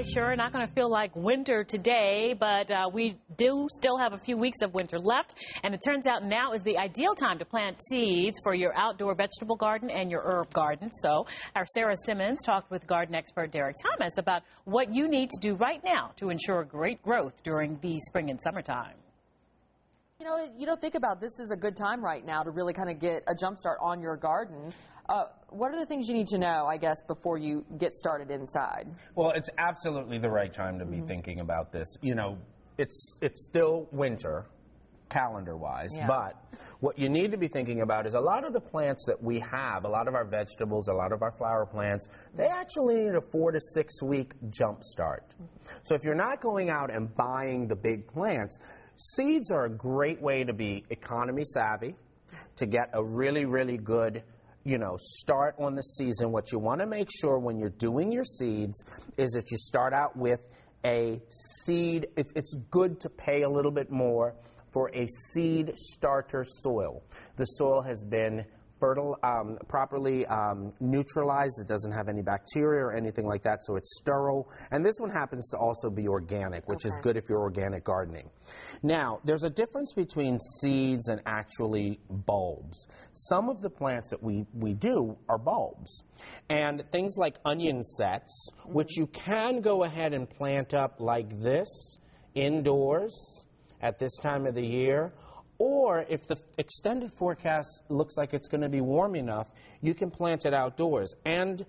right, sure, not going to feel like winter today, but we do still have a few weeks of winter left, and it turns out now is the ideal time to plant seeds for your outdoor vegetable garden and your herb garden. So our Sarah Simmons talked with garden expert Derek Thomas about what you need to do right now to ensure great growth during the spring and summertime. You know, you don't think about this is a good time right now to really kind of get a jump start on your garden. What are the things you need to know, I guess, before you get started inside? Well, it's absolutely the right time to be thinking about this. You know, it's still winter, calendar-wise, but what you need to be thinking about is a lot of the plants that we have, a lot of our vegetables, a lot of our flower plants, they actually need a 4 to 6 week jump start. So if you're not going out and buying the big plants, seeds are a great way to be economy savvy, to get a really, really good, you know, start on the season. What you want to make sure when you're doing your seeds is that you start out with a seed. It's good to pay a little bit more for a seed starter soil. The soil has been properly neutralized. It doesn't have any bacteria or anything like that, so it's sterile. And this one happens to also be organic, which is good if you're organic gardening. Now, there's a difference between seeds and actually bulbs. Some of the plants that we do are bulbs. And things like onion sets, which you can go ahead and plant up like this indoors at this time of the year. Or if the extended forecast looks like it's going to be warm enough, you can plant it outdoors. And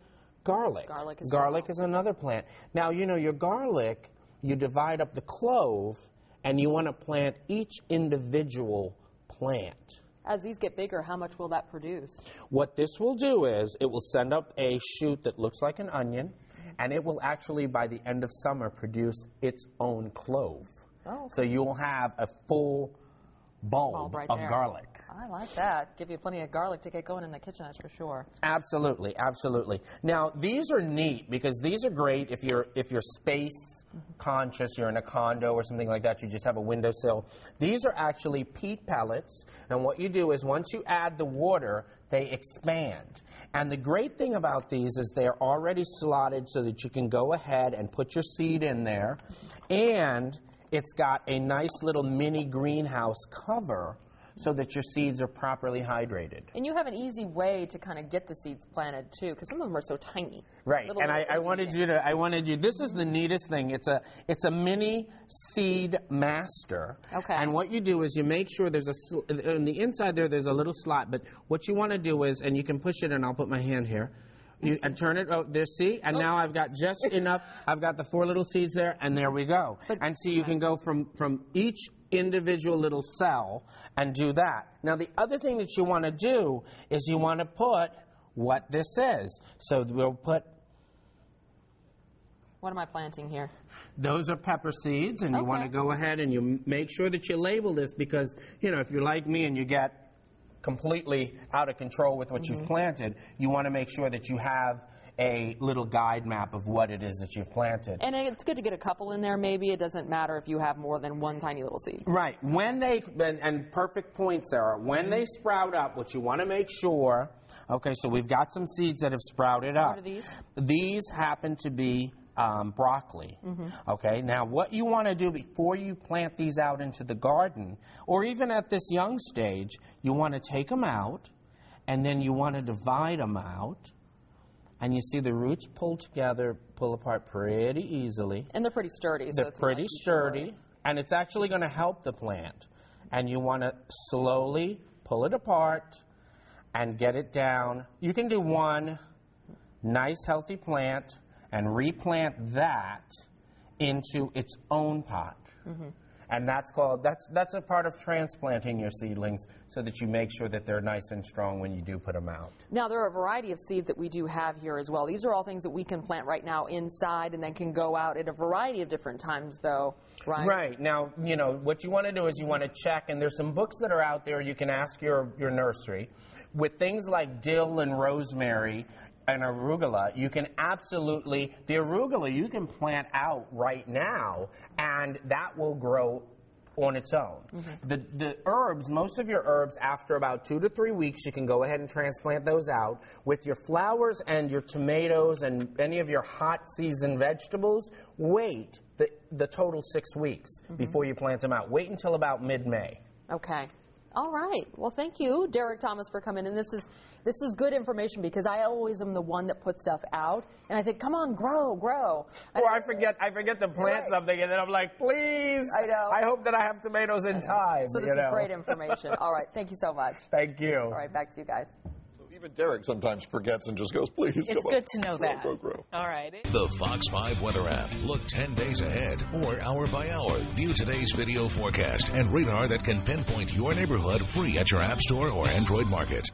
garlic. Garlic is another plant. Now, you know, your garlic, you divide up the clove, and you want to plant each individual plant. As these get bigger, how much will that produce? What this will do is it will send up a shoot that looks like an onion, and it will actually, by the end of summer, produce its own clove. Oh, okay. So you'll have a full bulb right of there. garlic. I like that. Give you plenty of garlic to get going in the kitchen, that's for sure. Absolutely, absolutely. Now, these are neat because these are great if you're space conscious, you're in a condo or something like that, you just have a windowsill. These are actually peat pellets, and what you do is once you add the water, they expand. And the great thing about these is they're already slotted so that you can go ahead and put your seed in there, and it's got a nice little mini greenhouse cover so that your seeds are properly hydrated. And you have an easy way to kind of get the seeds planted too, because some of them are so tiny. Right, and I wanted you, this is the neatest thing. It's a mini seed master. Okay. And what you do is you make sure there's on the inside there's a little slot, but what you want to do is, and you can push it, and I'll put my hand here, and turn it, there, see? And now I've got just enough, I've got the 4 little seeds there, and there we go. And so you can go from each individual little cell and do that. Now, the other thing that you want to do is you want to put what this is. So we'll put... What am I planting here? Those are pepper seeds, and you want to go ahead and you make sure that you label this because, you know, if you're like me and you get completely out of control with what you've planted, you want to make sure that you have a little guide map of what it is that you've planted. And it's good to get a couple in there maybe. It doesn't matter if you have more than one tiny little seed. Right. When they, and perfect point, Sarah, when they sprout up, what you want to make sure, okay, so we've got some seeds that have sprouted up. What are these? These happen to be broccoli. Okay, now what you want to do before you plant these out into the garden, or even at this young stage, you want to take them out, and then you want to divide them out, and you see the roots pull apart pretty easily. And they're pretty sturdy. So they're pretty sturdy, and it's actually going to help the plant. And you want to slowly pull it apart and get it down. You can do one nice healthy plant and replant that into its own pot. And that's a part of transplanting your seedlings so that you make sure that they're nice and strong when you do put them out. Now, there are a variety of seeds that we do have here as well. These are all things that we can plant right now inside and then can go out at a variety of different times, though, right? Right. Now, you know, what you want to do is you want to check, and there's some books that are out there you can ask your nursery. With things like dill and rosemary and arugula, you can the arugula you can plant out right now, and that will grow on its own. The herbs, most of your herbs, after about 2 to 3 weeks, you can go ahead and transplant those out. With your flowers and your tomatoes and any of your hot season vegetables, wait the total 6 weeks before you plant them out. Wait until about mid-May. Okay. All right. Well, thank you, Derek Thomas, for coming in. This is good information because I always am the one that puts stuff out, and I think, come on, grow. Or I forget to plant something, and then I'm like, please. I know. I hope that I have tomatoes in time. So this is great information. All right. Thank you so much. Thank you. All right. Back to you guys. Even Derek sometimes forgets and just goes, please, it's come good on. to know that. Grow. All right. The Fox 5 weather app. Look 10 days ahead or hour by hour. View today's video forecast and radar that can pinpoint your neighborhood free at your App Store or Android Market.